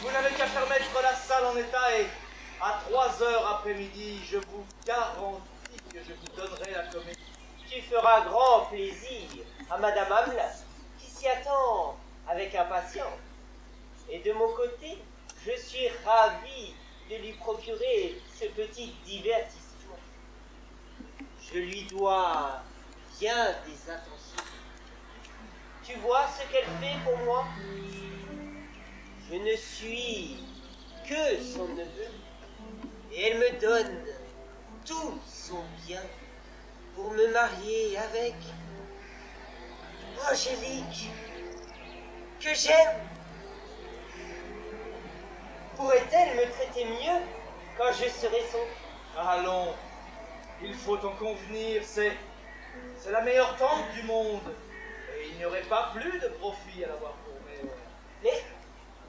Vous n'avez qu'à faire mettre la salle en état et à 3 heures après-midi, je vous garantis que je vous donnerai la comédie. Tu feras grand plaisir à Madame Hamelin, qui s'y attend avec impatience. Et de mon côté, je suis ravi de lui procurer ce petit divertissement. Je lui dois bien des attentions. Tu vois ce qu'elle fait pour moi? Je ne suis que son neveu, et elle me donne tout son bien pour me marier avec Angélique, que j'aime. Pourrait-elle me traiter mieux quand je serai son... Allons, il faut en convenir, c'est la meilleure tante du monde. Et il n'y aurait pas plus de profit à l'avoir pour Mais,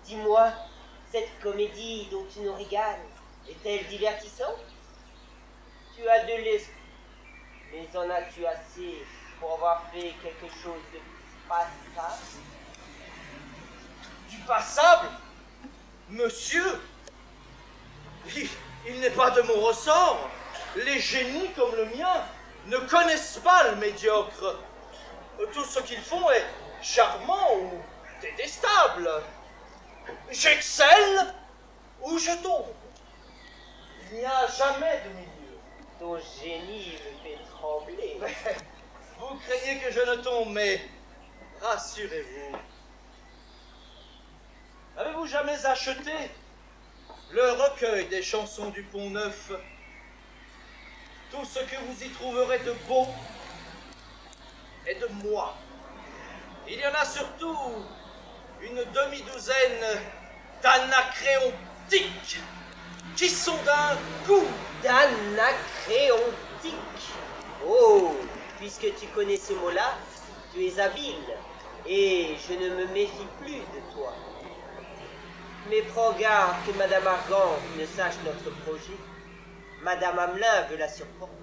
dis-moi, cette comédie dont tu nous régales, est-elle divertissante? Tu as de l'esprit, mais en as-tu assez pour avoir fait quelque chose de passable? Du passable? Monsieur, il n'est pas de mon ressort. Les génies comme le mien ne connaissent pas le médiocre. Tout ce qu'ils font est charmant ou détestable. J'excelle ou je tombe. Il n'y a jamais de milieu. Ton génie me fait trembler. Vous craignez que je ne tombe, mais rassurez-vous. Avez-vous jamais acheté le recueil des chansons du Pont-Neuf? Tout ce que vous y trouverez de beau est de moi. Il y en a surtout une demi-douzaine d'anacréontiques qui sont d'un goût. D'anacréontique. Oh, puisque tu connais ce mot-là, tu es habile, et je ne me méfie plus de toi. Mais prends garde que Madame Argan ne sache notre projet. Madame Hamelin veut la surprendre.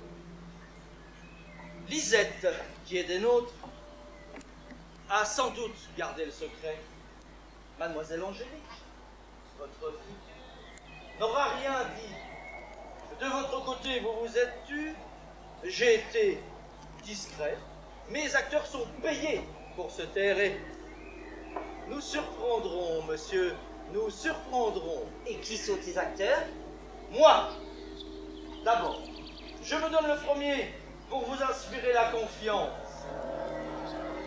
Lisette, qui est des nôtres, a sans doute gardé le secret. Mademoiselle Angélique, votre fille, n'aura rien dit. De votre côté, vous vous êtes tu, j'ai été discret. Mes acteurs sont payés pour se taire et nous surprendrons, monsieur, nous surprendrons. Et qui sont tes acteurs? Moi, d'abord, je me donne le premier pour vous inspirer la confiance.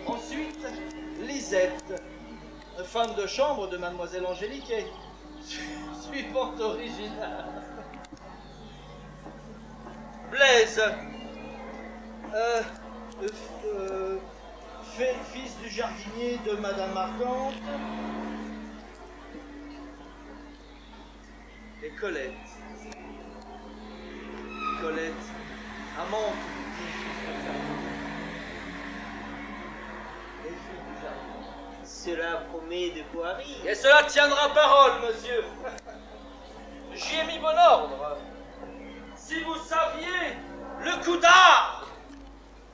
Ensuite, Lisette, femme de chambre de Mademoiselle Angélique et suivante originale. Blaise, fils du jardinier de Madame Marquante. Et Colette. Colette, amante du fils de Ferdinand. Les filles du jardin. Cela promet de quoi rire. Et cela tiendra parole, monsieur. J'y ai mis bon ordre. Si vous saviez le coup d'art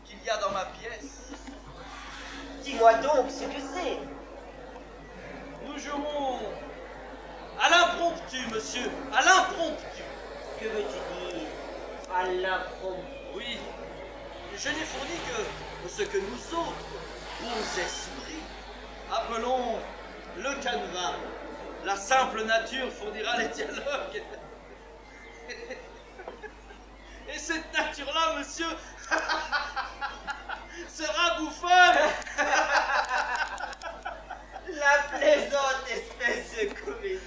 qu'il y a dans ma pièce. Dis-moi donc ce que c'est. Nous jouerons à l'impromptu, monsieur, à l'impromptu. Que veux-tu dire à l'impromptu? Oui, je n'ai fourni que ce que nous autres, bons esprits, appelons le canevas. La simple nature fournira les dialogues. Et cette nature-là, monsieur, sera bouffonne. La plaisante espèce de comédie.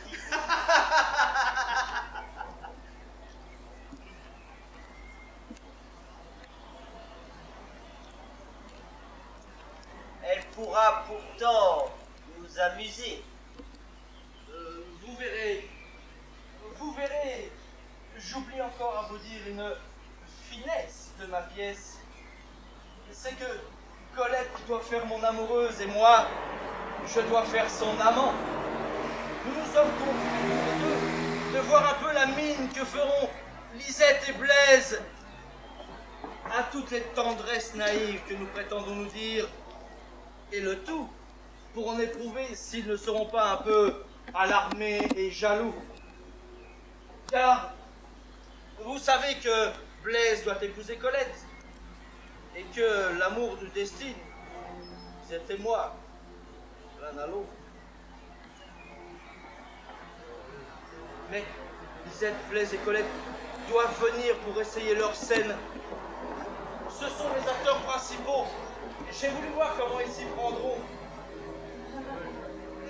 Elle pourra pourtant nous amuser. Vous verrez, j'oublie encore à vous dire une finesse de ma pièce. C'est que Colette doit faire mon amoureuse et moi, je dois faire son amant. Nous nous sommes convenus tous les deux de voir un peu la mine que feront Lisette et Blaise à toutes les tendresses naïves que nous prétendons nous dire, et le tout pour en éprouver s'ils ne seront pas un peu alarmé et jaloux. Car vous savez que Blaise doit épouser Colette, et que l'amour du destin, c'était moi, l'un à l'autre. Mais Lisette, Blaise et Colette doivent venir pour essayer leur scène. Ce sont les acteurs principaux. J'ai voulu voir comment ils s'y prendront.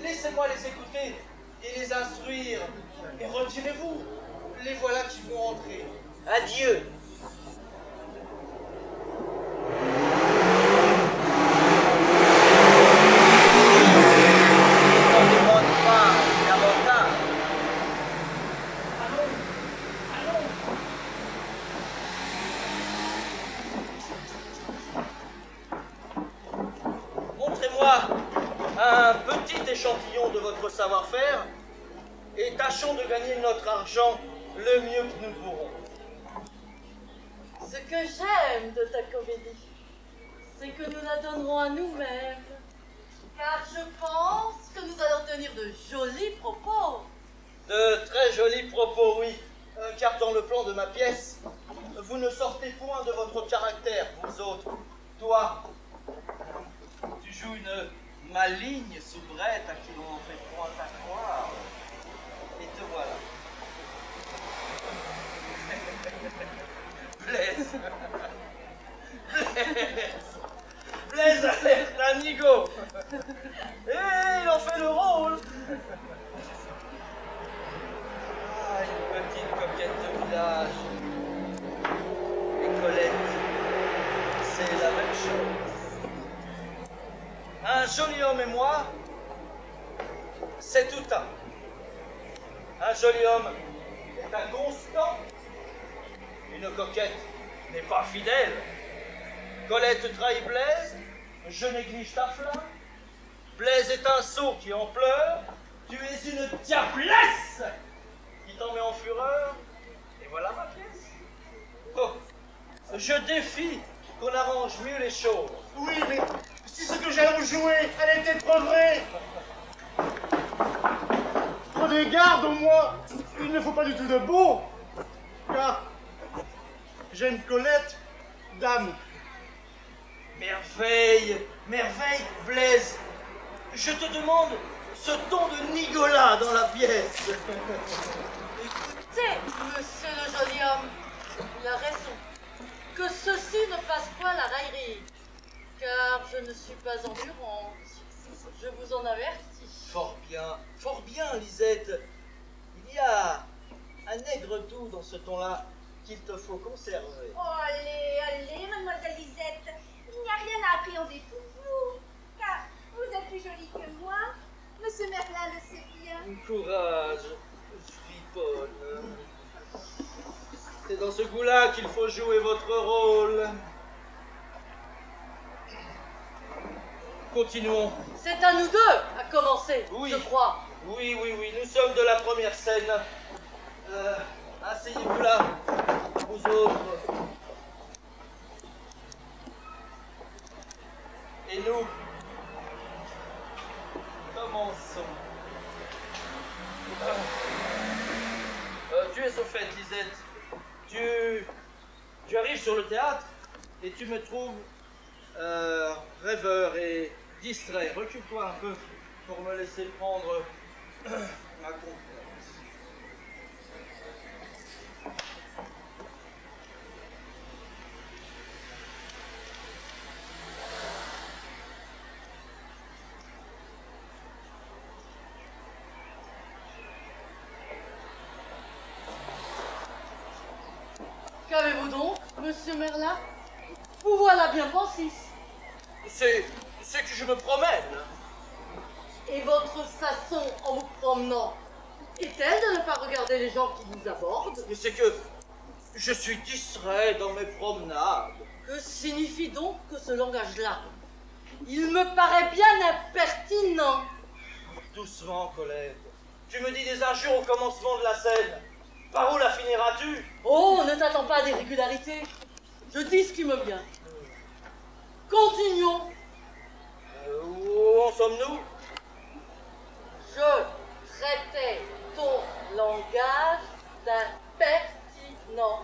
Laissez-moi les écouter et les instruire. Et retirez-vous. Les voilà qui vont entrer. Adieu. Ne demande pas davantage. Allons, allons. Montrez-moi un petit échantillon de votre savoir-faire et tâchons de gagner notre argent le mieux que nous pourrons. Ce que j'aime de ta comédie, c'est que nous la donnerons à nous-mêmes. Car je pense que nous allons tenir de jolis propos. De très jolis propos, oui, car dans le plan de ma pièce, vous ne sortez point de votre caractère, vous autres. Toi, tu joues une maligne soubrette à qui l'on en fait point à croire. Et te voilà. Blaise. Blaise a l'air d'un nigo. Et il en fait le rôle. Ah, une petite coquette de village. Et Colette, c'est la même chose. Un joli homme et moi, c'est tout un. Un joli homme est inconstant. Une coquette n'est pas fidèle. Colette trahit Blaise, je néglige ta flamme. Blaise est un sot qui en pleure. Tu es une diablesse qui t'en met en fureur. Et voilà ma pièce. Oh, je défie qu'on arrange mieux les choses. Oui, mais si ce que j'allais jouer, elle était trop vraie. Prenez garde au moins, il ne faut pas du tout de beau. Car j'aime Colette, dame. Merveille, merveille, Blaise. Je te demande ce ton de Nigolas dans la pièce. Écoutez, monsieur le joli homme, il a raison. Que ceci ne fasse point la raillerie. Car je ne suis pas endurante. Je vous en avertis. Fort bien, Lisette. Il y a un aigre doux dans ce ton-là qu'il te faut conserver. Oh, allez, allez, mademoiselle Lisette, il n'y a rien à appréhender pour vous, car vous êtes plus jolie que moi. Monsieur Merlin le sait bien. Courage, friponne. C'est dans ce goût-là qu'il faut jouer votre rôle. Continuons. C'est à nous deux à commencer, Oui. je crois. Oui, nous sommes de la première scène. Asseyez-vous là, vous autres. Et nous commençons. Tu es au fait, Lisette. Tu arrives sur le théâtre et tu me trouves rêveur et distrait. Recule-toi un peu pour me laisser prendre ma confiance. Qu'avez-vous donc, monsieur Merlin? Vous voilà bien pensif. C'est que je me promène. Et votre façon en vous promenant est-elle de ne pas regarder les gens qui vous abordent? Mais c'est que je suis distrait dans mes promenades. Que signifie donc que ce langage-là? Il me paraît bien impertinent. Doucement, Colette. Tu me dis des injures au commencement de la scène. Par où la finiras-tu? Oh, ne t'attends pas à des régularités. Je dis ce qui me vient. Continuons. Où en sommes-nous? Je traitais ton langage d'impertinent.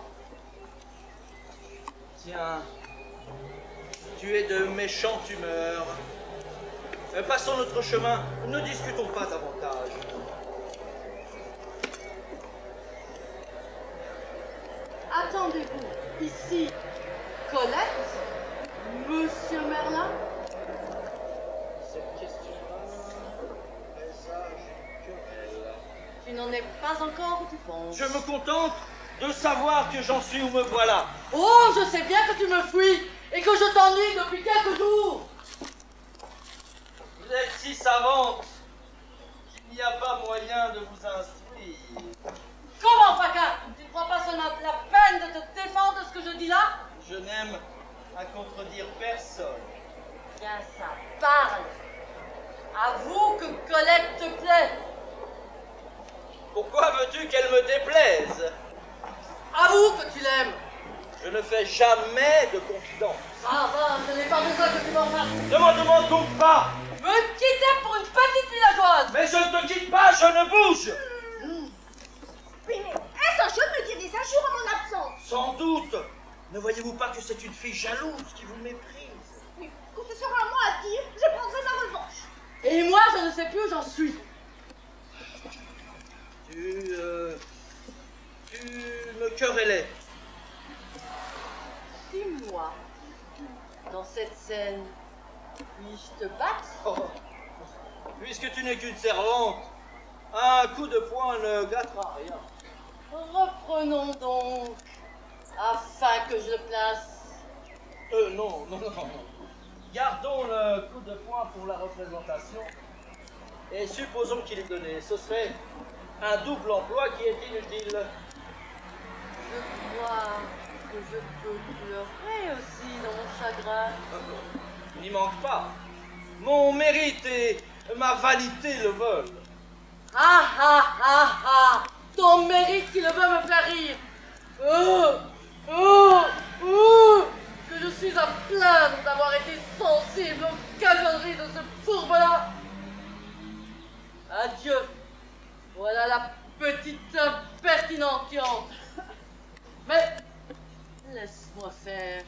Tiens, tu es de méchante humeur. Passons notre chemin, ne discutons pas davantage. Attendez-vous ici, Colette, Monsieur Merlin? Cette question-là présage une querelle. Tu n'en es pas encore où tu penses. Je me contente de savoir que j'en suis où me voilà. Oh, je sais bien que tu me fuis et que je t'ennuie depuis quelques jours. Vous êtes si savante qu'il n'y a pas moyen de vous instruire. Comment, Faquin? Tu ne crois pas ça la peine de te défendre de ce que je dis là? Je n'aime à contredire personne. Bien, ça parle. Avoue que Colette te plaît. Pourquoi veux-tu qu'elle me déplaise? Avoue que tu l'aimes. Je ne fais jamais de confidence. Ah, va, je n'ai pas besoin que tu m'en fasses. Ne m'en demande donc pas. Me quitter pour une petite villageoise. Mais je ne te quitte pas, je ne bouge. Oui, mais est-ce un jeu de me dire des injures en mon absence? Sans doute. Ne voyez-vous pas que c'est une fille jalouse qui vous méprise? Oui, quand ce sera à moi à dire, je prendrai ma revanche. Et moi, je ne sais plus où j'en suis. Tu me querellais. Dis-moi, dans cette scène, puis-je te battre? Oh, puisque tu n'es qu'une servante, un coup de poing ne gâtera rien. Reprenons donc, afin que je le place. Non. Gardons le coup de poing pour la représentation. Et supposons qu'il est donné. Ce serait un double emploi qui est inutile. Je crois que je peux pleurer aussi dans mon chagrin. N'y manque pas. Mon mérite et ma vanité le veulent. Ah ton mérite qui le veut me faire rire. Que je suis à plaindre d'avoir été sensible aux cajoleries de ce fourbe-là. Adieu. Voilà la petite impertinente qui entre. Mais laisse-moi faire.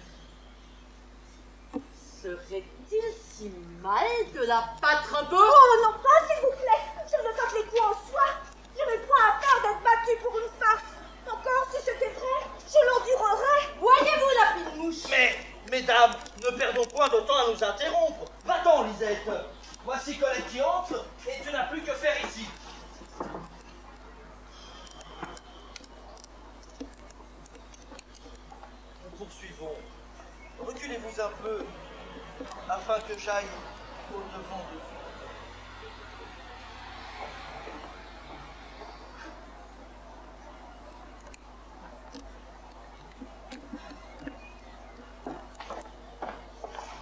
Serait-il si mal de la battre un peu? Oh non pas, s'il vous plaît. Je ne veux pas que les coups en soient. Je n'ai point à faire d'être battue pour une farce. Encore, si c'était vrai, je l'endurerais. Voyez-vous la fine mouche? Mais, mesdames, ne perdons point de temps à nous interrompre. Va-t'en, Lisette. Voici Colette qui entre, et tu n'as plus que faire ici. Nous poursuivons. Reculez-vous un peu, afin que j'aille au-devant de vous.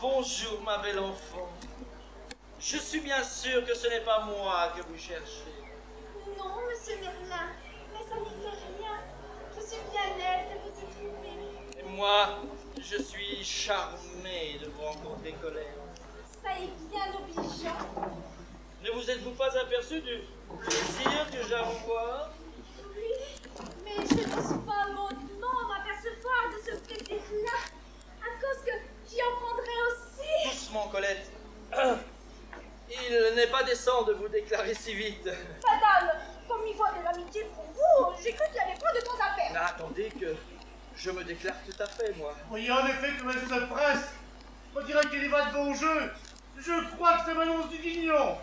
Bonjour, ma belle enfant. Je suis bien sûr que ce n'est pas moi que vous cherchez. Non, monsieur Merlin, mais ça n'y fait rien. Je suis bien aise de vous y trouver. Et moi, je suis charmé de vous rencontrer, Colette. Ça est bien obligeant. Ne vous êtes-vous pas aperçu du plaisir que j'ai à vous voir? Oui, mais je n'ose pas mauditement m'apercevoir de ce plaisir-là, à cause que j'y en prendrai aussi. Doucement, Colette. Il n'est pas décent de vous déclarer si vite. Madame, comme il faut de l'amitié pour vous, j'ai cru qu'il n'y avait pas de temps à Mais perdre. attendez que je me déclare tout à fait, moi. Voyez en effet comme elle se presse. On dirait qu'elle y va de bon jeu. Je crois que ça m'annonce du guignon.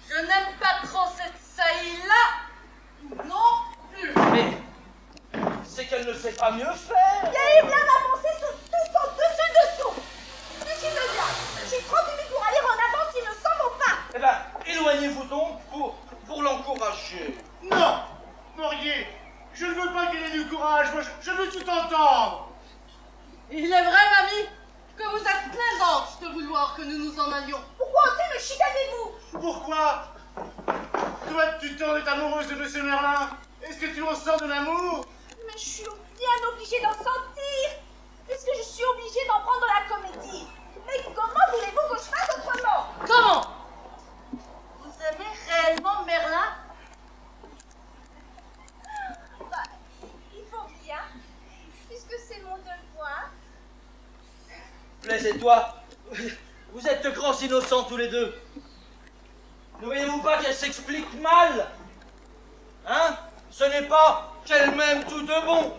Je n'aime pas trop cette saillie-là. Non plus. Mais c'est qu'elle ne sait pas mieux faire. Il y a eu bien avancé sur tout son dessus-dessous. D'ici de là, j'ai trop timide pour aller en avant s'il ne s'en vaut pas. Eh bien, éloignez-vous donc pour l'encourager. Non, Morier, je ne veux pas qu'elle ait du courage. Moi, je veux tout entendre. Il est vrai, mamie, que vous êtes plaisante de vouloir que nous nous en allions. Pourquoi aussi me chicanez-vous? Pourquoi? Toi, tu t'en es amoureuse de monsieur Merlin. Est-ce que tu en sors de l'amour? Mais je suis bien obligée d'en sentir, puisque je suis obligée d'en prendre la comédie. Mais comment voulez-vous que je fasse autrement? Comment? Vous aimez réellement Merlin? Blaise et toi, vous êtes de grands innocents tous les deux. Ne voyez-vous pas qu'elle s'explique mal? Hein? Ce n'est pas qu'elle m'aime tout de bon.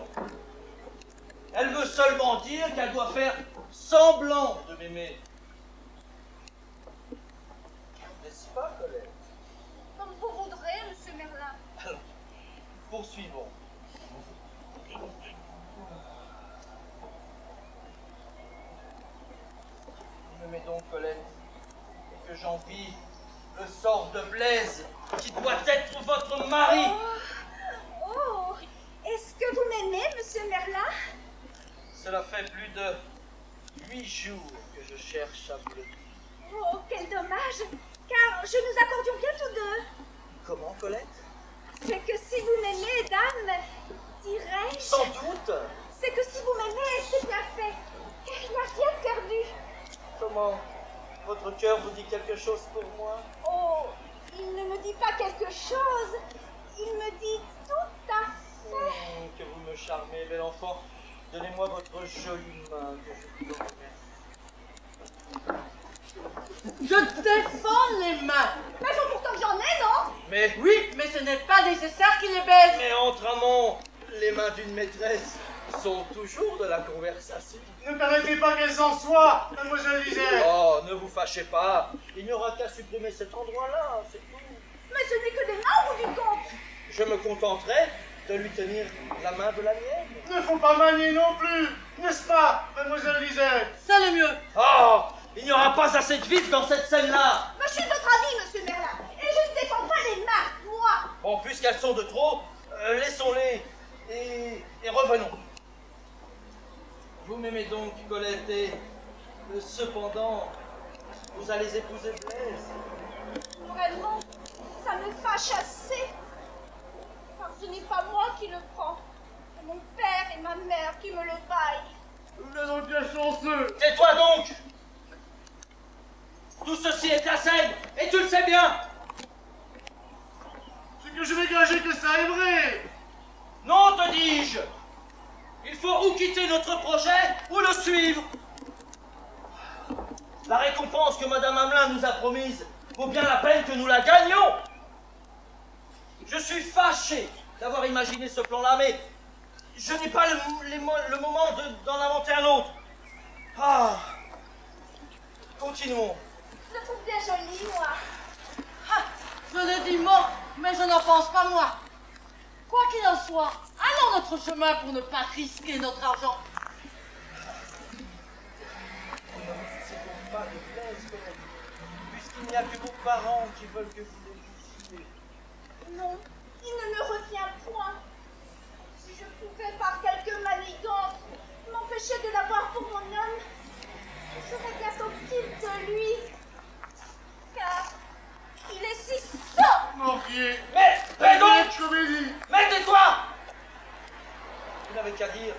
Elle veut seulement dire qu'elle doit faire semblant de m'aimer. N'est-ce pas, Colette? Comme vous voudrez, monsieur Merlin. Alors, poursuivons. Vous m'aimez donc, Colette, et que j'envie le sort de Blaise, qui doit être votre mari. Oh, est-ce que vous m'aimez, monsieur Merlin? Cela fait plus de 8 jours que je cherche à vous le dire. Oh, quel dommage, car je nous accordions bien tous deux. Comment, Colette? C'est que si vous m'aimez, dame, dirais-je... Sans doute. C'est que si vous m'aimez, c'est bien fait, car il n'y a rien de perdu. Comment? Votre cœur vous dit quelque chose pour moi? Oh, il ne me dit pas quelque chose, il me dit tout à fait. Que vous me charmez, bel enfant. Donnez-moi votre jolie main que je vous remets. Je défends les mains. Mais faut pourtant que j'en ai, non? Mais, Oui, mais ce n'est pas nécessaire qu'il les baise. mais entre amants, les mains d'une maîtresse sont toujours de la conversation. Ne permettez pas qu'elle s'en soit, mademoiselle Lisette. Oh, ne vous fâchez pas. Il n'y aura qu'à supprimer cet endroit-là, c'est tout. Mais ce n'est que des mains au bout du compte. Je me contenterai de lui tenir la main de la mienne. Ne faut pas manier non plus, n'est-ce pas, mademoiselle Lisette? C'est le mieux. Oh, il n'y aura pas assez de vide dans cette scène-là. Mais je suis de votre avis, monsieur Merlin, et je ne défends pas les mains, moi. Bon, puisqu'elles sont de trop, laissons-les et revenons. Vous m'aimez donc, Colette, et cependant, vous allez épouser Blaise. Vraiment, ça me fâche assez. Car ce n'est pas moi qui le prends, c'est mon père et ma mère qui me le baillent. Vous êtes donc bien chanceux. Tais-toi donc. Tout ceci est la scène, et tu le sais bien. C'est que je vais gager que ça est vrai. Non, te dis-je. Il faut ou quitter notre projet, ou le suivre. La récompense que Madame Hamelin nous a promise vaut bien la peine que nous la gagnions. Je suis fâché d'avoir imaginé ce plan-là, mais je n'ai pas le moment d'en inventer un autre. Ah, continuons. Je le trouve bien joli, moi. Ah, je le dis moi, mais je n'en pense pas moi. Quoi qu'il en soit, allons notre chemin pour ne pas risquer notre argent. C'est donc pas de Blaise, Colette, puisqu'il n'y a que vos parents qui veulent que vous l'épousiez. Non, il ne me retient point. Si je pouvais par quelque manigance m'empêcher de l'avoir pour mon homme, je serais bientôt quitte de lui. Car il est si sot. Mortier. Mais donc, Comédie. mais tais-toi. Vous n'avez qu'à dire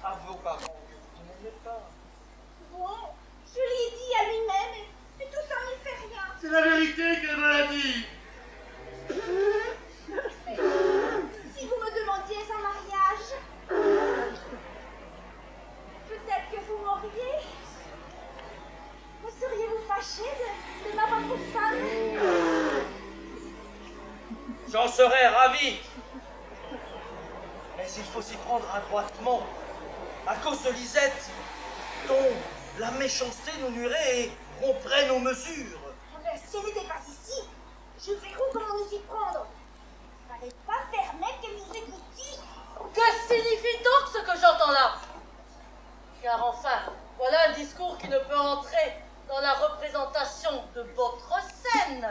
à vos parents que vous ne m'aimez pas. Bon, je l'ai dit à lui-même, et tout ça n'y fait rien. C'est la vérité qu'elle me l'a dit. Mais si vous me demandiez un mariage, peut-être que vous m'auriez. Me seriez-vous fâché de m'avoir pour femme? J'en serais ravi. Mais il faut s'y prendre adroitement. À cause de Lisette, dont la méchanceté nous nuirait et romprait nos mesures. Mais si elle n'était pas ici, je verrai comment nous y prendre. Il ne fallait pas permettre qu'elle nous écoutît. Que signifie donc ce que j'entends là? Car enfin, voilà un discours qui ne peut entrer dans la représentation de votre scène,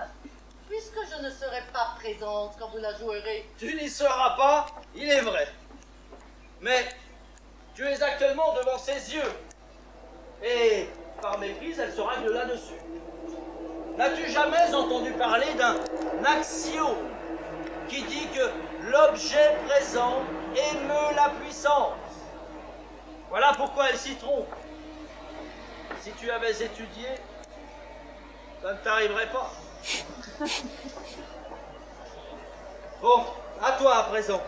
puisque je ne serai pas présente quand vous la jouerez. Tu n'y seras pas, il est vrai. Mais tu es actuellement devant ses yeux. Et par méprise, elle se règle là-dessus. N'as-tu jamais entendu parler d'un axiome qui dit que l'objet présent émeut la puissance? Voilà pourquoi elle s'y trompe. Si tu avais étudié, ça ne t'arriverait pas. Bon, à toi à présent.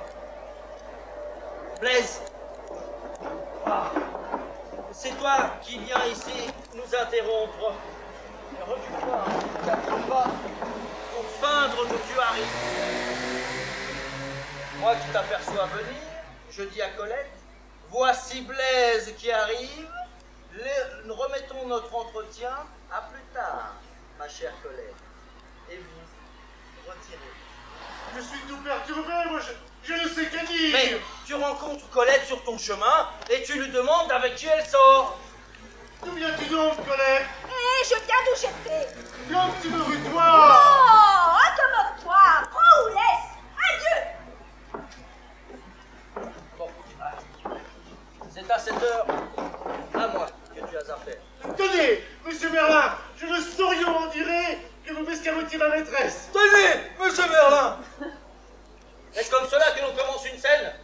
Blaise. Ah, c'est toi qui viens ici nous interrompre. Recule-toi, ne t'approche pas pour feindre que tu arrives. Moi qui t'aperçois venir, je dis à Colette, voici Blaise qui arrive, remettons notre entretien à plus tard, ma chère Colette. Et vous, retirez. Je suis tout perturbé, moi je ne sais que dire. Mais tu rencontres Colette sur ton chemin et tu lui demandes avec qui elle sort. D'où viens-tu donc, Colette? Eh, je viens d'où j'étais. Comme tu me veux, Oh, toi. accommode-toi, prends ou laisse. Adieu. Bon, c'est à cette heure, à moi, que tu as affaire. Tenez, monsieur Merlin, je ne saurais en dirait que vous m'escamotiez ma maîtresse. Tenez, monsieur Merlin! Est-ce comme cela que l'on commence une scène?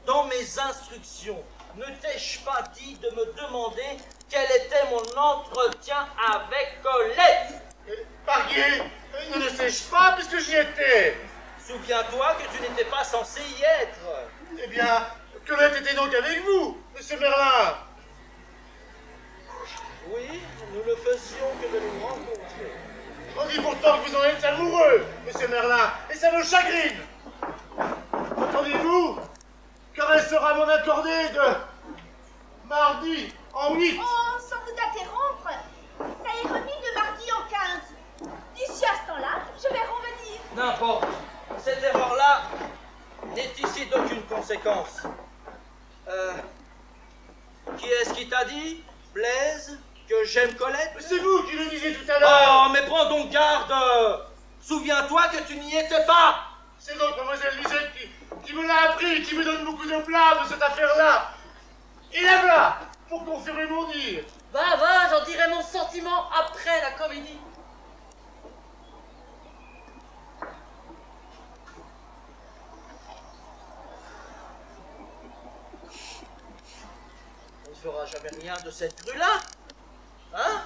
Dans mes instructions, ne t'ai-je pas dit de me demander quel était mon entretien avec Colette? Parier, ne le sais-je pas puisque j'y étais. Souviens-toi que tu n'étais pas censé y être. Eh bien, Colette était donc avec vous, monsieur Merlin. Oui, nous ne faisions que de nous rencontrer. On dit pourtant que vous en êtes amoureux, monsieur Merlin, et ça me chagrine. Entendez-vous? Car elle sera m'en accorder de mardi en 8. Oh, sans vous interrompre, ça est remis de mardi en 15. D'ici à ce temps-là, je vais revenir. N'importe. Cette erreur-là n'est ici d'aucune conséquence. Qui est-ce qui t'a dit, Blaise, que j'aime Colette? C'est vous qui le disiez tout à l'heure. Oh, mais prends donc garde! Souviens-toi que tu n'y étais pas! C'est donc mademoiselle Lisette qui me l'a appris, qui me donne beaucoup de blâme de cette affaire-là. Et la voilà, pour confirmer mon dire. Va, j'en dirai mon sentiment après la comédie. On ne fera jamais rien de cette grue-là. Hein?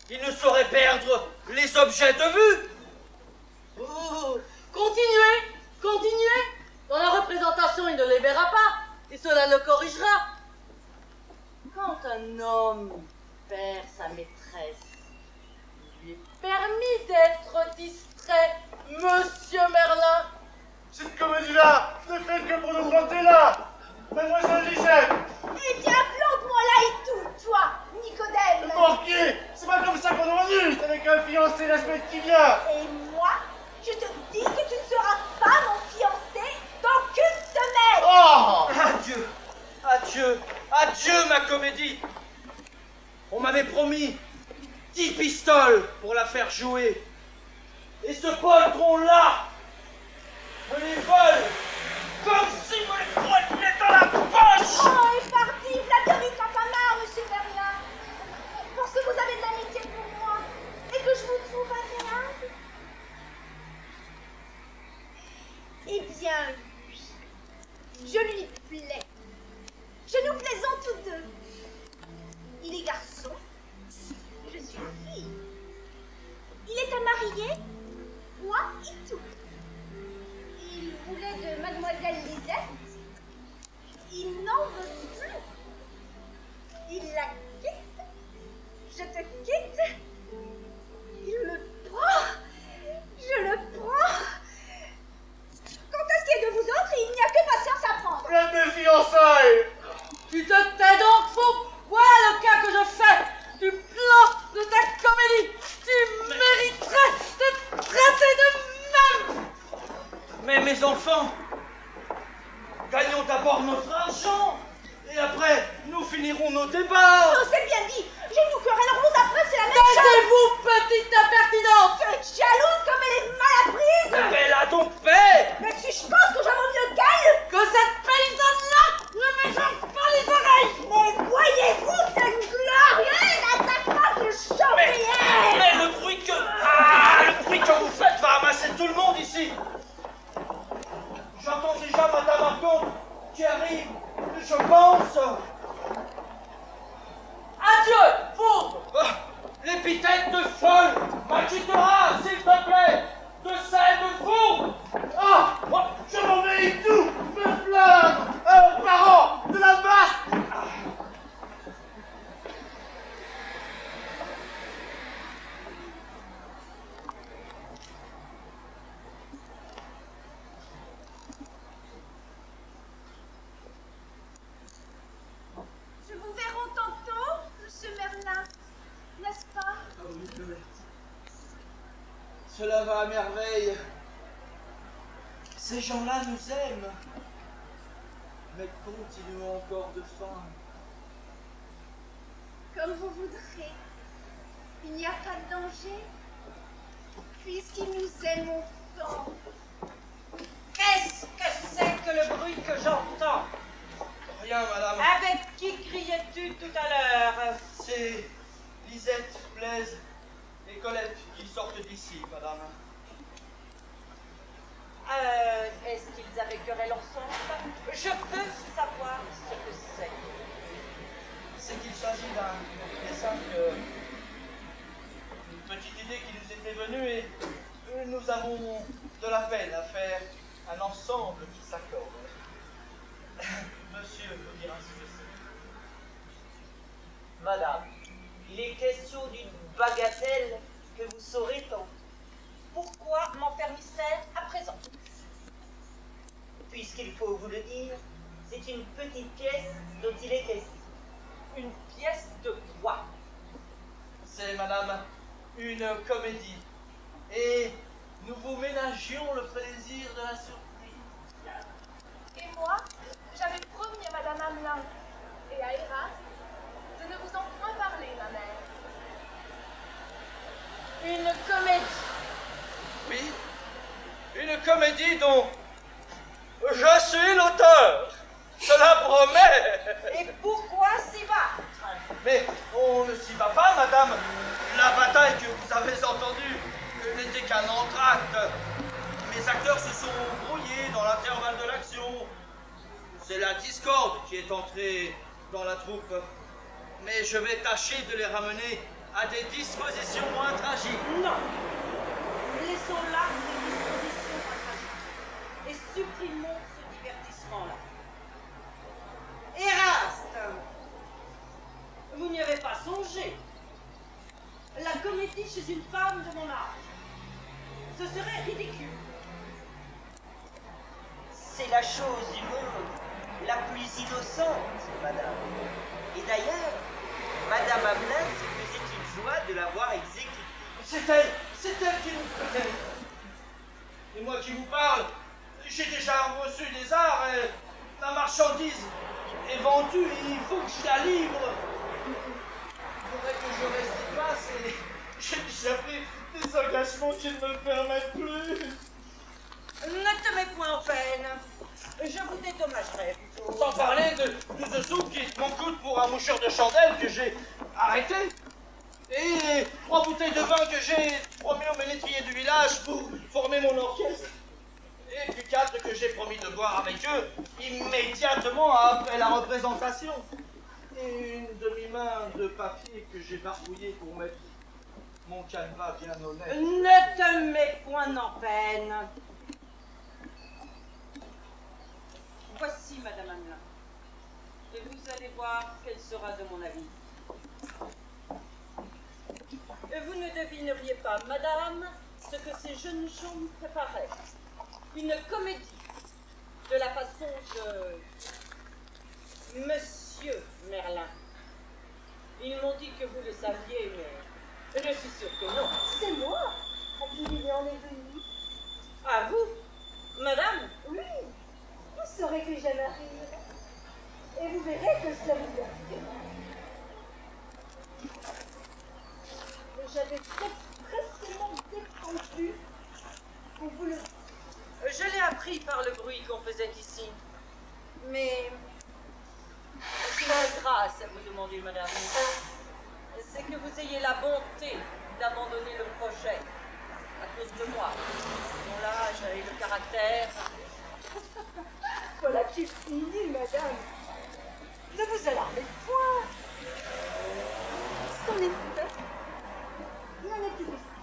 Il ne saurait perdre les objets de vue. Oh, continuez. Dans la représentation, il ne les verra pas, et cela le corrigera. Quand un homme perd sa maîtresse, il lui est permis d'être distrait, monsieur Merlin. Cette comédie-là ne fait que pour nous planter là. Mademoiselle Lisette. Eh bien, plante-moi là et tout, toi, Nicodème. Mortier, c'est pas comme ça qu'on ennuie avec un fiancé la semaine qui vient. Et moi, je te dis que tu ne seras pas mon fiancé dans qu'une semaine. Oh! Adieu ma comédie. On m'avait promis 10 pistoles pour la faire jouer. Et ce poltron-là me les vole comme si me les prenait dans la poche. Oh, et parti, flatterie campamard, monsieur Merlin. Parce que vous avez de l'amitié pour moi et que je vous trouve agréable. Eh bien, oui, je lui plais. Je nous plaisons tous deux. Il est garçon, je suis fille. Il est à marier, moi et tout. Il voulait de mademoiselle Lisette. Il n'en veut plus. Il la quitte. Je te quitte. Il me prend. Je le prends. Quant à ce qui est de vous autres, il n'y a que patience à prendre. La belle fiançailles. Tu te tais donc, fou. Voilà le cas que je fais du plan de ta comédie. Tu mériterais d'être traité de même. Mais mes enfants, gagnons d'abord notre argent, et après, nous finirons nos débats. Oh, c'est bien dit. Je nous querellerons après, c'est la même chose. Taisez-vous, petite impertinente. Tu es jalouse comme elle est mal apprise. Mais la donc paix. Mais si je pense que j'en vaux mieux qu'elle. Que cette paysanne-là ne m'échappe pas les oreilles. Mais voyez-vous cette glorieuse à sa face de chaumière. Mais le bruit que vous faites va ramasser tout le monde ici. J'entends déjà Madame Argon qui arrive, je pense. Adieu, foudre. L'épithète de folle m'acquittera, s'il te plaît, de celle de fou. Ah! Je m'en vais et tout me plaindre aux parents de la basse. Ces gens-là nous aiment. Mais continuons encore de faim. Comme vous voudrez. Il n'y a pas de danger, puisqu'ils nous aiment tant. Qu'est-ce que c'est que le bruit que j'entends? Rien, madame. Avec qui criais-tu tout à l'heure? C'est Lisette, Blaise et Colette qui sortent d'ici, madame. Est-ce qu'ils avaient querelle ensemble? Je veux savoir ce que c'est. C'est qu'il s'agit d'un dessin une petite idée qui nous était venue et nous avons de la peine à faire un ensemble qui s'accorde. Monsieur vous dira ce que c'est. Madame, il est question d'une bagatelle que vous saurez tant. Pourquoi m'en faire mystère à présent? Puisqu'il faut vous le dire, c'est une petite pièce dont il est question. Une pièce de quoi? C'est, madame, une comédie. Et nous vous ménagions le plaisir de la surprise. Et moi, j'avais promis à Madame Hamelin et à Eraste de ne vous en point parler, ma mère. Une comédie. Oui, une comédie dont je suis l'auteur. Cela promet. Et pourquoi s'y battre? Mais on ne s'y va pas, madame. La bataille que vous avez entendue n'était qu'un entracte. Mes acteurs se sont brouillés dans l'intervalle de l'action. C'est la discorde qui est entrée dans la troupe. Mais je vais tâcher de les ramener à des dispositions moins tragiques. Non. Laissons là les dispositions moins tragiques. Et supprimons ce divertissement-là. Eraste, vous n'y avez pas songé. La comédie chez une femme de mon âge, ce serait ridicule. C'est la chose du monde la plus innocente, madame. Et d'ailleurs, Madame Hamelin se faisait une joie de l'avoir exécutée. C'est elle qui nous connaît. Et moi qui vous parle, j'ai déjà reçu des arts et la marchandise est vendue et il faut que je la livre. Il faudrait que je reste en place et j'ai déjà pris des engagements qui ne me permettent plus. Ne te mets point en peine. Je vous dédommagerai. Sans parler de 12 sous qui m'en coûtent pour un moucheur de chandelle que j'ai arrêté. Et 3 bouteilles de vin que j'ai promis aux ménétriers du village pour former mon orchestre. Et puis 4 que j'ai promis de boire avec eux immédiatement après la représentation. Et une demi-main de papier que j'ai barbouillé pour mettre mon canevas bien honnête. Ne te mets point en peine. Voici Madame Hamelin. Et vous allez voir quel sera de mon avis. Vous ne devineriez pas, Madame, ce que ces jeunes gens nous préparaient. Une comédie de la façon de Monsieur Merlin. Ils m'ont dit que vous le saviez, mais je suis sûre que non. C'est moi à qui il en est venu. À vous, Madame? Oui, vous saurez que j'aime à rire. Et vous verrez que cela vous plaira. J'avais prestement défendu qu'on vous le... Je l'ai appris par le bruit qu'on faisait ici. Mais j'ai une grâce à vous demander, madame. C'est que vous ayez la bonté d'abandonner le projet à cause de moi. Mon âge et le caractère. Voilà qui finit, madame. Ne vous alarmez point. C'en est fait. Il n'en est plus question.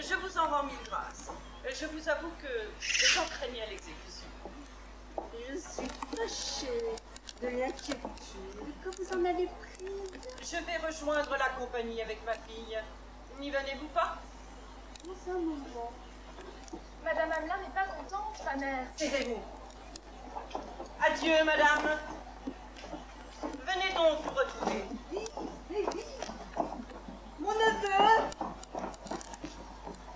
Je vous en rends mille grâces. Je vous avoue que j'en craignais l'exécution. Je suis fâchée de l'inquiétude que vous en avez prise. Je vais rejoindre la compagnie avec ma fille. N'y venez-vous pas? Dans un moment. Madame Hamelin n'est pas contente, ma mère. Taisez-vous. Adieu, madame. Venez donc vous retrouver. Mon neveu,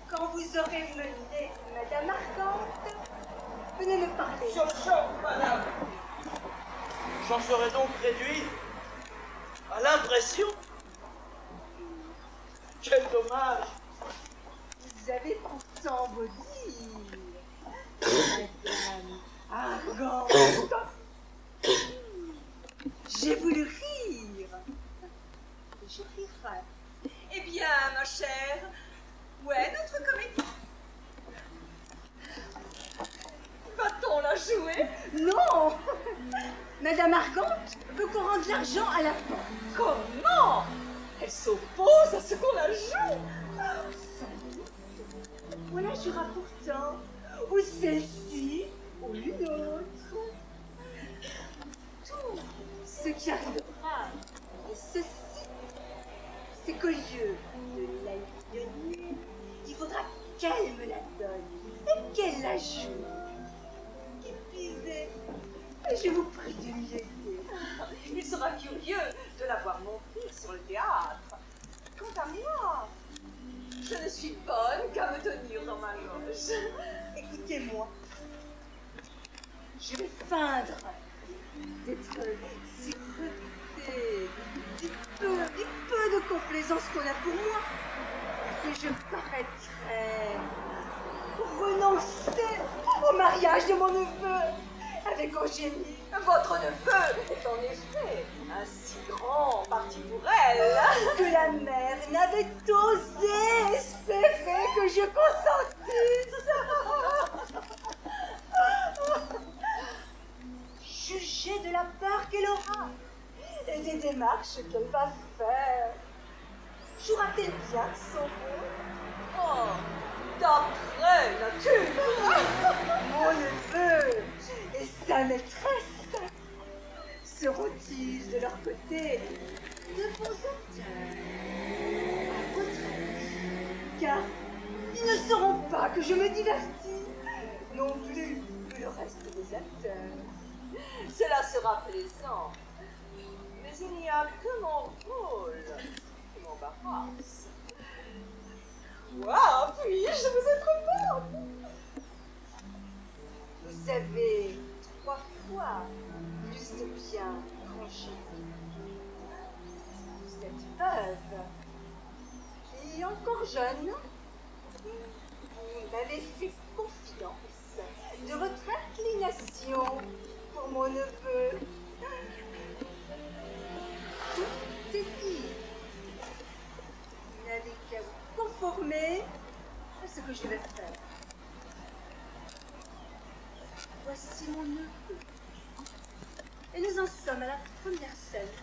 quand vous aurez mené Madame Argante, venez me parler. Sur le champ, madame. J'en serais donc réduit à l'impression. Quel dommage. Vous avez pourtant beau dire, madame arrogante. J'ai voulu rire. Je rirai. Eh bien, ma chère, où est notre comédie? Va-t-on la jouer? Non. Madame Argante veut qu'on rende l'argent à la fin. Comment? Elle s'oppose à ce qu'on la joue. On la jouera pourtant, ou celle-ci, ou une autre. Tout ce qui arrivera est ceci. C'est qu'au lieu de la donner, il faudra qu'elle me la donne et qu'elle la joue. Qui plus est, je vous prie de m'y aider. Il sera curieux de la voir monter sur le théâtre. Quant à moi, je ne suis bonne qu'à me tenir dans ma loge. Écoutez-moi, je vais feindre d'être si rebuté du peu de complaisance qu'on a pour moi, que je paraîtrai renoncer au mariage de mon neveu avec Eugénie. Votre neveu est en effet un si grand parti pour elle Que la mère n'avait osé espérer que je consentisse. Jugez de la part qu'elle aura et des démarches qu'elle va faire. Jouera-t-elle bien son rôle? Oh, d'après nature. Mon neveu et sa maîtresse seront-ils de leur côté de bons acteurs? À votre avis? Car ils ne sauront pas que je me divertis, non plus que le reste des acteurs. Cela sera plaisant. Mais il n'y a que mon rôle qui m'embarrasse. Waouh, puis-je vous être bonne? Vous avez 3 fois plus de bien rangé. Vous êtes veuve et encore jeune. Vous m'avez fait confidence de votre inclination pour mon neveu. Tout est dit. Vous n'avez qu'à vous conformer à ce que je vais faire. Voici mon neveu. Et nous en sommes à la première scène.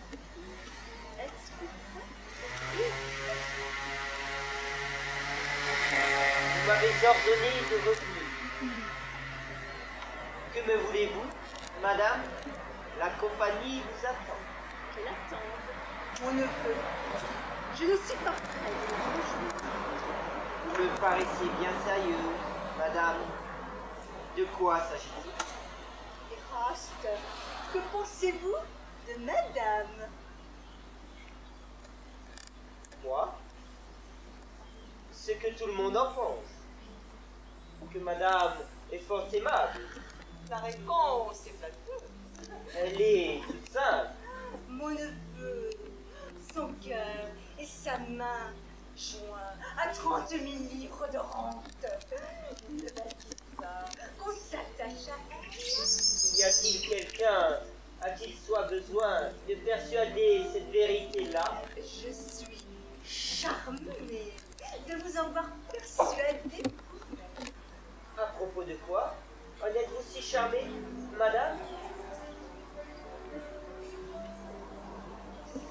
Êtes-vous prêts? Vous m'avez ordonné de revenir. Que me voulez-vous, madame? La compagnie vous attend. Qu'elle attende. Mon neveu. Je ne suis pas prête de le rejoindre. Vous me paraissez bien sérieux, madame. De quoi s'agit-il? Eraste, que pensez-vous de madame? Moi? Ce que tout le monde en pense. Que madame est fort aimable. La réponse est flatteuse. Elle est toute simple. Mon neveu, son cœur et sa main joints à 30 000 livres de rente. Ne va-t-il pas qu'on s'attache à elle? Y a-t-il quelqu'un à qui il soit besoin de persuader cette vérité-là? Je suis charmée de vous en voir persuadée. À propos de quoi? En êtes-vous si charmée, madame?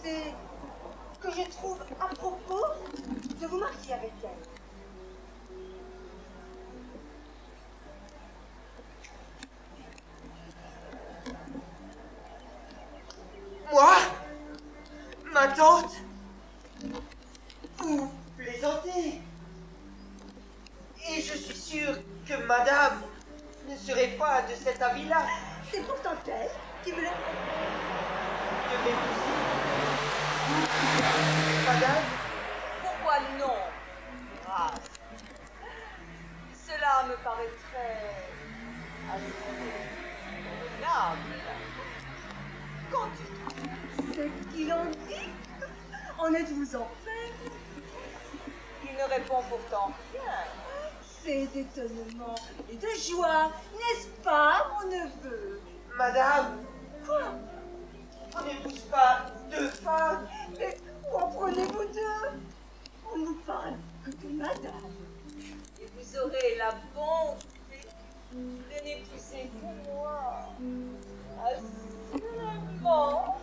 C'est que je trouve à propos de vous marier avec elle. Moi? Ma tante? Vous plaisantez? Et je suis sûre que madame ne serait pas de cet avis-là. C'est pourtant elle qui me l'a... De m'épouser? Madame? Pourquoi non, grâce? Cela me paraîtrait convenable. Continue. Ce qu'il en dit? En êtes-vous en fait? Il ne répond pourtant rien. C'est d'étonnement et de joie, n'est-ce pas, mon neveu? Madame, Quoi? on n'épouse pas deux femmes. Mais où en prenez-vous deux? On ne parle que de madame. Et vous aurez la bonté de n'épouser que moi. Assurément.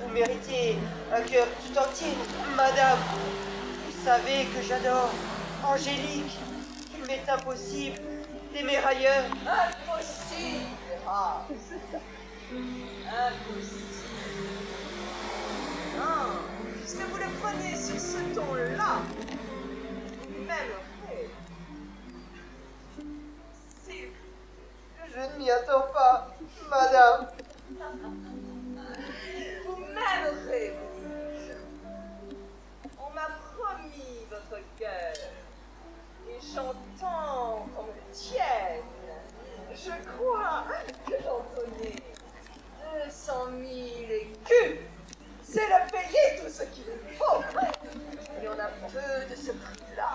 Vous méritez un cœur tout entier, madame. Vous savez que j'adore Angélique. Il m'est impossible d'aimer ailleurs. Impossible, Grâce. Impossible. Non, puisque vous le prenez sur ce ton-là, vous m'aimerez. Si Je ne m'y attends pas, madame. vous m'aimerez, dis-je. On m'a promis votre cœur, et j'entends qu'on me tienne. Je crois que j'en connais 200 000 écus. C'est le payer tout ce qu'il me faut. Il y en a peu de ce prix-là.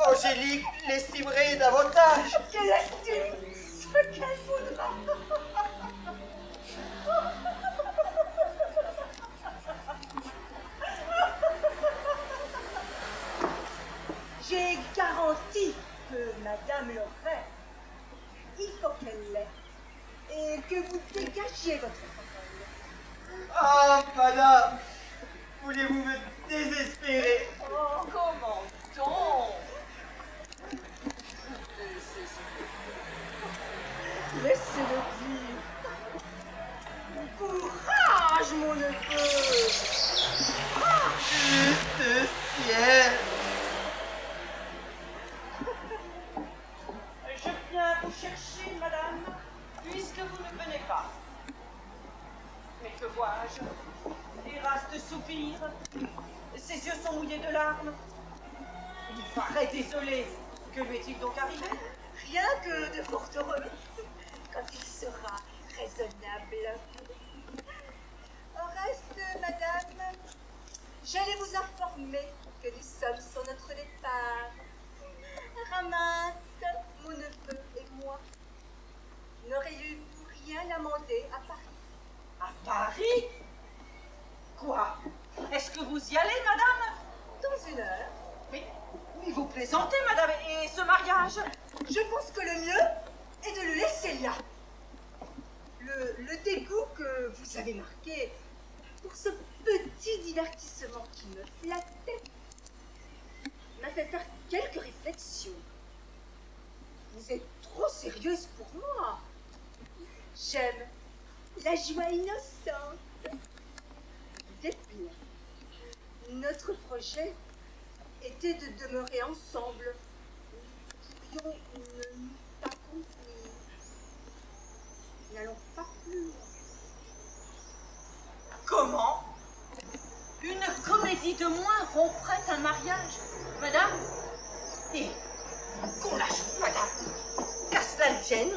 Angélique l'estimerait davantage. Quelle estime ce qu'elle voudra. J'ai garanti que madame l'aurait. Il faut qu'elle l'ait. Et que vous dégagiez votre parole. Ah, madame, voulez-vous me désespérer? Oh, comment donc? Laissez-le dire. Courage, mon neveu. Juste ciel. Je viens vous chercher, madame, puisque vous ne venez pas. Mais que vois-je? Eraste soupire. Ses yeux sont mouillés de larmes. Il paraît désolé. Que lui est-il donc arrivé? Rien que de fort heureux. Quand il sera raisonnable. Au reste, madame, j'allais vous informer que nous sommes sur notre départ. Ramasse, mon neveu et moi n'aurions-nous rien amendé à Paris. À Paris? Quoi? Est-ce que vous y allez, madame? Dans une heure, Mais vous plaisantez, madame, et ce mariage? je pense que le mieux est de le laisser là. Le dégoût que vous avez marqué pour ce petit divertissement qui me flattait m'a fait faire quelques réflexions. Vous êtes trop sérieuse pour moi. J'aime la joie innocente. Vous déplaît. Notre projet était de demeurer ensemble. Nous pouvions ne nous pas convenir. N'allons pas plus loin. Comment? Une comédie de moins romprait un mariage, madame? Et qu'on la joue, madame, qu'à cela ne tienne.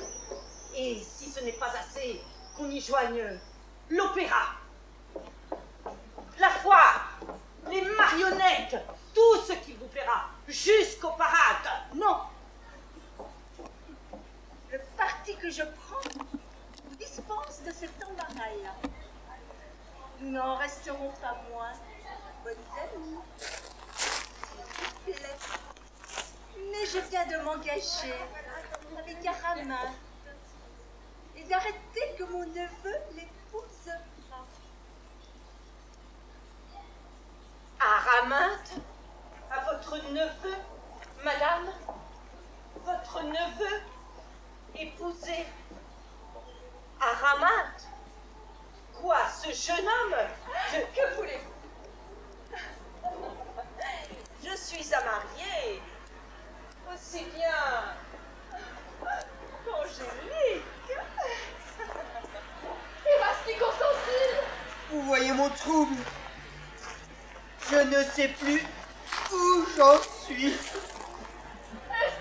Et si ce n'est pas assez, qu'on y joigne l'opéra, la foire, les marionnettes, tout ce qui vous plaira, jusqu'aux parades. Non. Le parti que je prends vous dispense de cet embarras-là. Nous n'en resterons pas moins bonnes amies. S'il vous plaît. Mais je viens de m'engager avec Araminthe et d'arrêter que mon neveu l'épousera. Araminthe? À votre neveu, madame? Votre neveu épousé Araminthe? Quoi, ce jeune homme? Que voulez-vous? Je suis à marier, aussi bien qu'Angélique. Erasti consentit. Vous voyez mon trouble. Je ne sais plus où j'en suis. Et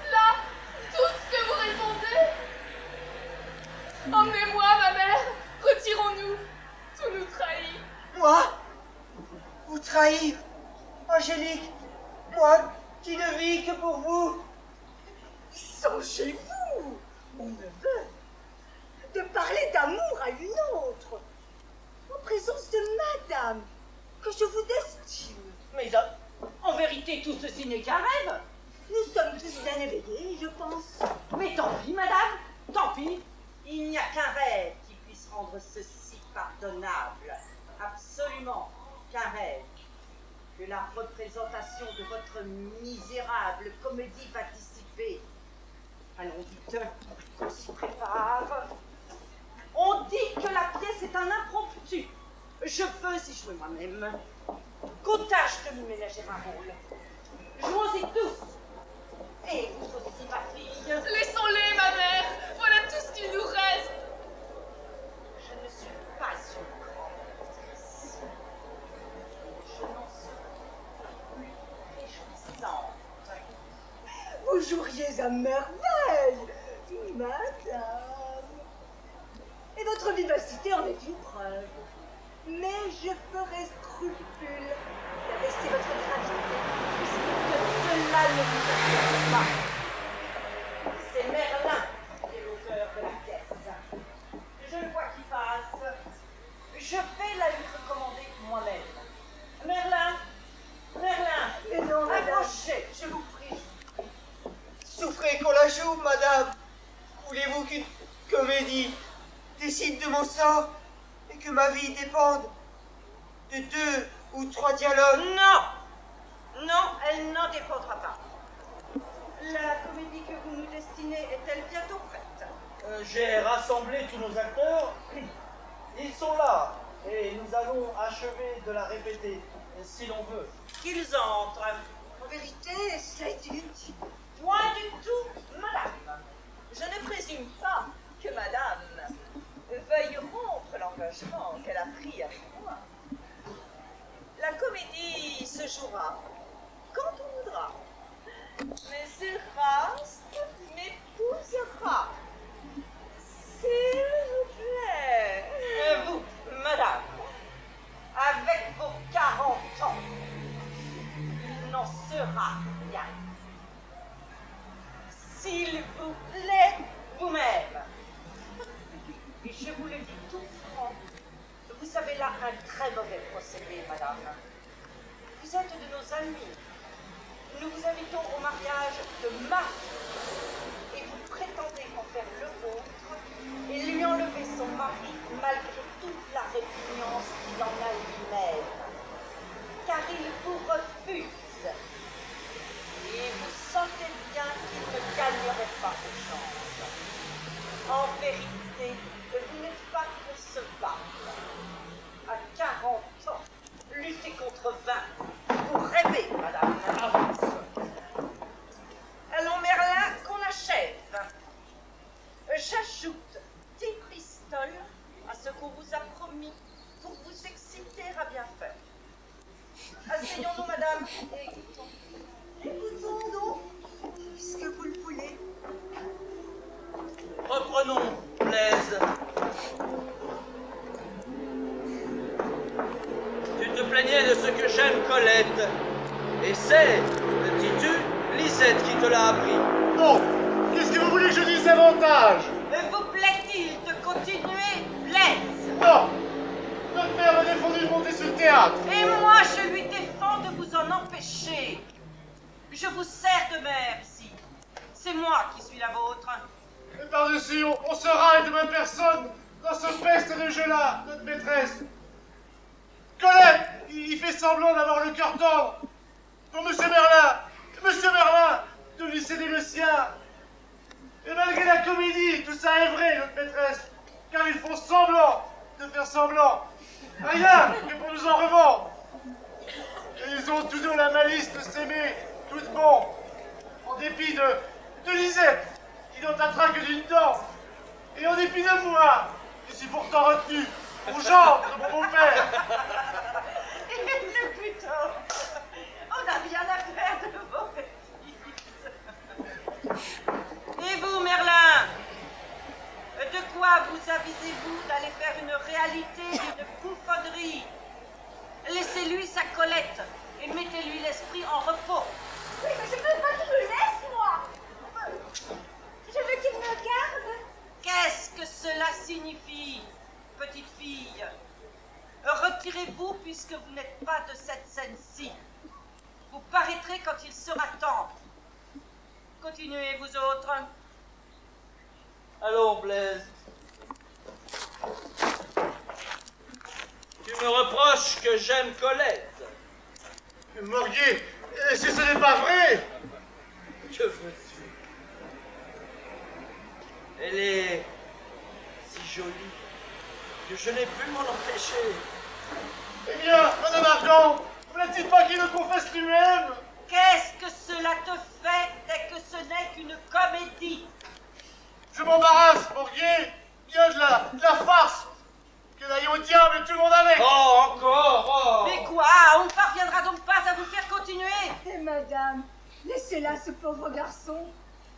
naïve, Angélique, moi qui ne vis que pour vous. Songez-vous, mon neveu, de parler d'amour à une autre, en présence de madame, que je vous destine. Mais en vérité, tout ceci n'est qu'un rêve. Nous sommes tous bien éveillés, je pense. Mais tant pis, madame, tant pis. Il n'y a qu'un rêve qui puisse rendre ceci pardonnable. Absolument qu'un rêve. Que la représentation de votre misérable comédie va dissiper. Allons, dites, qu'on s'y prépare. On dit que la pièce est un impromptu. Je veux y jouer moi-même. Qu'on tâche de nous ménager un rôle. Jouons-y tous. Et vous aussi, ma fille. Laissons-les, ma mère. Voilà tout ce qu'il nous reste. Je ne suis pas une grande actrice. Je n'en suis plus réjouissante. Vous joueriez à merveille, madame. Et votre vivacité en est une preuve. Mais je ferai scrupule d'abaisser votre gravité, Que cela ne vous intéresse pas. C'est Merlin qui est l'auteur de la pièce. Je le vois qui passe. Je vais la lui recommander moi-même. Merlin, Mais non, madame. approchez, je vous prie. Souffrez qu'on la joue, madame. Voulez-vous qu'une comédie décide de mon sort et que ma vie dépende de 2 ou 3 dialogues? Non, non, elle n'en dépendra pas. La comédie que vous nous destinez est-elle bientôt prête? J'ai rassemblé tous nos acteurs. Ils sont là. Et nous allons achever de la répéter, si l'on veut. Qu'ils entrent. En vérité, cela est inutile. Point du tout, madame. Je ne présume pas que madame veuille rompre l'engagement qu'elle a pris avec moi. La comédie se jouera quand on voudra. Mais Eraste m'épousera. S'il vous plaît. Vous, madame, avec vos 40 ans, il n'en sera rien. S'il vous plaît, vous-même. Et je vous le dis tout franc, vous avez là un très mauvais procédé, madame. Vous êtes de nos amis. Nous vous invitons au mariage de ma fille. Et vous prétendez en faire le vôtre et lui enlever son mari malgré toute la répugnance qu'il en a lui-même. Car il vous refuse. Et vous sentez bien qu'il ne gagnerait pas vos chances. En vérité, vous n'êtes pas concevable. À 40 ans, lutter contre 20, vous rêvez, madame. Avance. Allons, Merlin, qu'on achève. J'ajoute 10 pistoles à ce qu'on vous a promis pour vous exciter à bien faire. Asseyons-nous, madame, et écoutons. Écoutons donc, puisque vous le voulez. Reprenons, Blaise. Tu te plaignais de ce que j'aime Colette. Et c'est, dis-tu, Lisette qui te l'a appris. Non. Qu'est-ce que vous voulez que je dise davantage? Vous plaît-il de continuer, Blaise? Non. Notre mère m'a défendu de monter sur le théâtre. Et moi, je lui défends de vous en empêcher. Je vous sers de mère ici. C'est moi qui suis la vôtre. Et par-dessus, on se raille de ma personne dans ce peste de jeu-là, notre maîtresse. Colette, il fait semblant d'avoir le cœur tendre. Pour Monsieur Merlin, de lui céder le sien. Et malgré la comédie, tout ça est vrai, notre maîtresse. Car ils font semblant de faire semblant. Rien que pour nous en revendre. Et ils ont tous deux la malice de s'aimer, tout bon. En dépit de Lisette, qui n'en tâtera que d'une dent. Et en dépit de moi, qui suis pourtant retenu au genre de mon beau-père. Et plutôt, on a bien à faire de vos bêtises. Et vous, Merlin, de quoi vous avisez-vous d'aller faire une réalité d'une bouffonnerie? Laissez-lui sa Colette et mettez-lui l'esprit en repos. Oui, mais je veux pas qu'il me laisse, moi. Je veux qu'il me garde. Qu'est-ce que cela signifie, petite fille? Retirez-vous puisque vous n'êtes pas de cette scène-ci. Vous paraîtrez quand il sera temps. Continuez, vous autres. Allons, Blaise. Tu me reproches que j'aime Colette. Morguet, si ce n'est pas vrai! Que veux-tu? Elle est si jolie que je n'ai pu m'en empêcher. Eh bien, Madame Argan, voulait-il pas qu'il le confesse lui-même? Qu'est-ce que cela te fait dès que ce n'est qu'une comédie? Je m'embarrasse, Morguet. Bien de la farce. Que d'aille au diable tout le monde avec. Oh, encore, oh. Mais quoi? On ne parviendra donc pas à vous faire continuer? Et madame, laissez-la ce pauvre garçon.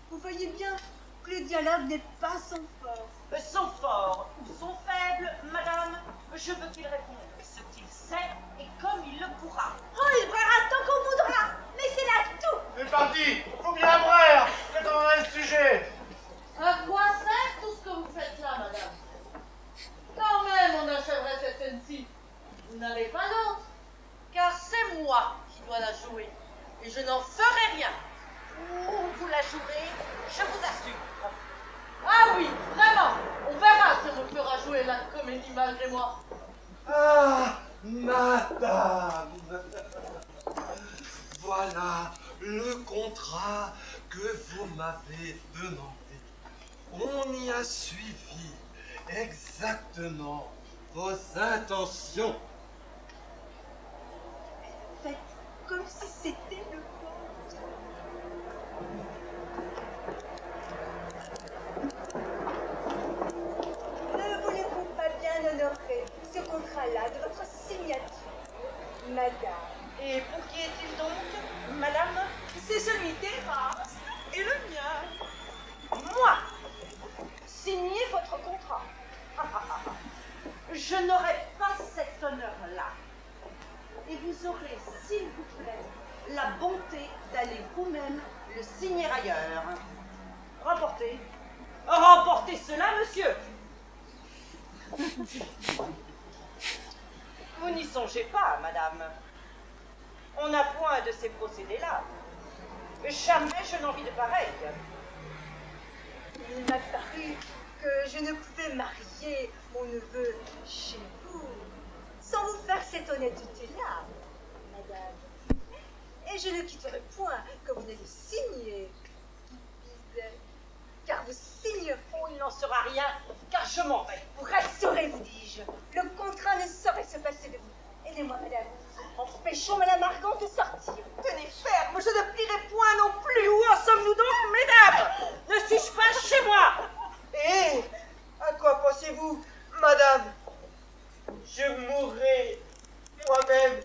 Vous voyez bien que le dialogue n'est pas son fort. Son fort ou son faible, madame? Je veux qu'il réponde ce qu'il sait et comme il le pourra. Oh, il brûlera tant qu'on voudra. Laissez-la tout. C'est parti. Faut bien brère quand on en a le sujet. À quoi sert tout ce que vous faites là, madame? Quand même, on achèverait cette scène-ci. Vous n'avez pas d'autre, car c'est moi qui dois la jouer, et je n'en ferai rien. Vous la jouerez, je vous assure. Ah oui, vraiment, on verra si on me fera jouer la comédie malgré moi. Ah, madame, voilà le contrat que vous m'avez demandé. On y a suivi exactement vos intentions. Faites comme si c'était le conte. Ne voulez-vous pas bien honorer ce contrat-là de votre signature, madame? Et pour qui est-il donc, madame? C'est celui d'Eraste et le mien. Moi! Signez votre contrat. Je n'aurai pas cet honneur-là. Et vous aurez, s'il vous plaît, la bonté d'aller vous-même le signer ailleurs. Remportez. Remportez cela, monsieur. Vous n'y songez pas, madame. On n'a point de ces procédés-là. Jamais je n'envie de pareil. Il m'a paru que je ne pouvais marier mon neveu chez vous sans vous faire cette honnêteté-là, madame. Et je ne quitterai point que vous n'ayez signé, car vous signerez. Oh, il n'en sera rien, car je m'en vais. Vous rassurez, vous dis-je, le contrat ne saurait se passer de vous. Aidez-moi, madame. Empêchons madame Argan de sortir. Tenez ferme, je ne plierai point non plus. Où en sommes-nous donc, mesdames? Ne suis-je pas chez moi? Et à quoi pensez-vous, madame? Je mourrai moi-même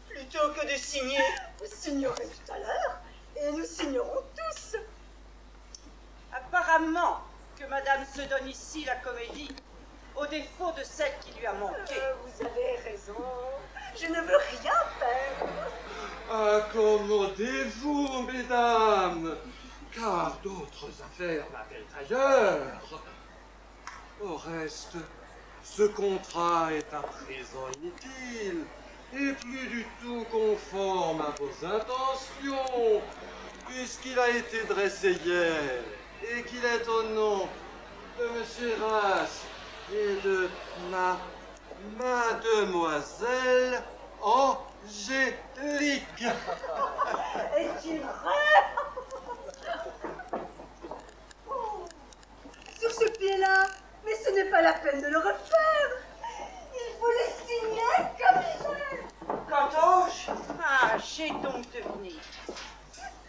plutôt que de signer. Vous signerez tout à l'heure, et nous signerons tous. Apparemment que madame se donne ici la comédie, au défaut de celle qui lui a manqué. Vous avez raison. Je ne veux rien faire. Accommodez-vous, mesdames, car d'autres affaires m'appellent ailleurs. Au reste, ce contrat est à présent inutile et plus du tout conforme à vos intentions, puisqu'il a été dressé hier et qu'il est au nom de M. Rache et de Mademoiselle Angélique. Est-il vrai? Sur ce pied-là, mais ce n'est pas la peine de le refaire. Il faut le signer comme ça. Qu'entends-je? Ah, j'ai donc deviné.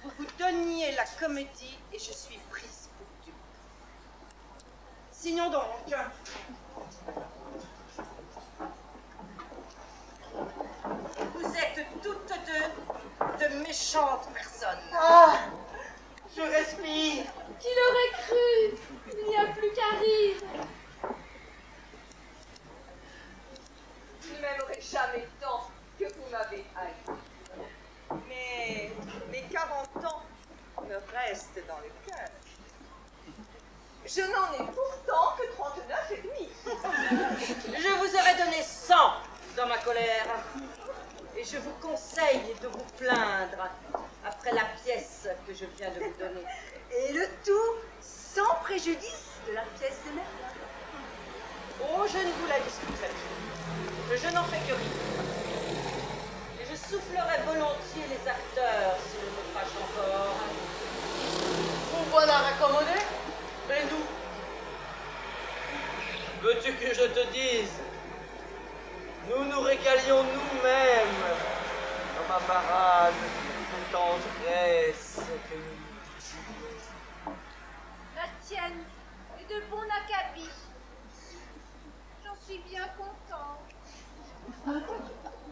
Vous vous donniez la comédie et je suis prise pour dupe. Signons donc. Vous êtes toutes deux de méchantes personnes. Ah, je respire. Qui l'aurait cru? Il n'y a plus qu'à rire. Vous ne m'aimerez jamais tant Je n'en ai pourtant que 39,5. Je vous aurais donné 100 dans ma colère. Et je vous conseille de vous plaindre après la pièce que je viens de vous donner. Et le tout sans préjudice de la pièce de Merlin. Oh, je ne vous la discuterai plus. Je n'en fais que rire. Et je soufflerai volontiers les acteurs s'ils me fâchent encore. Vous voilà raccommodé? Mais nous? Veux-tu que je te dise? Nous nous régalions nous-mêmes dans ma parade de tendresse que nous. La tienne est de bon acabit. J'en suis bien content.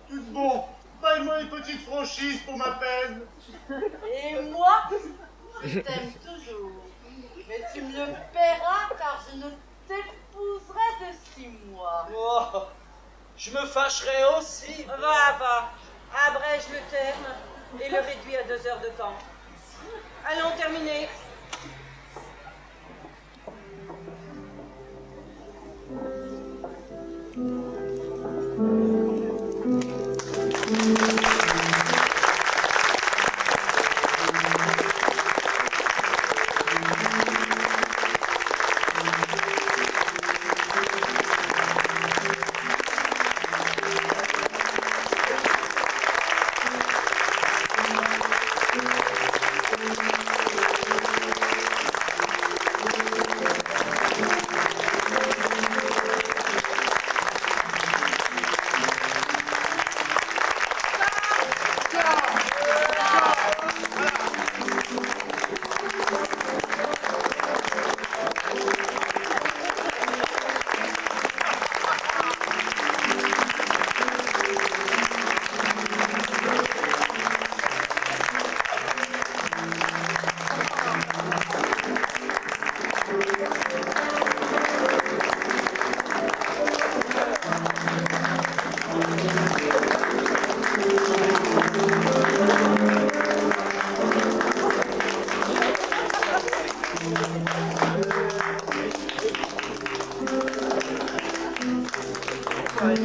Tout bon, paye-moi une petite franchise pour ma peine. Et moi, je t'aime toujours. Mais tu me le paieras car je ne t'épouserai de 6 mois. Oh, je me fâcherai aussi. Va, abrège le terme et le réduis à 2 heures de temps. Allons terminer. Ouais,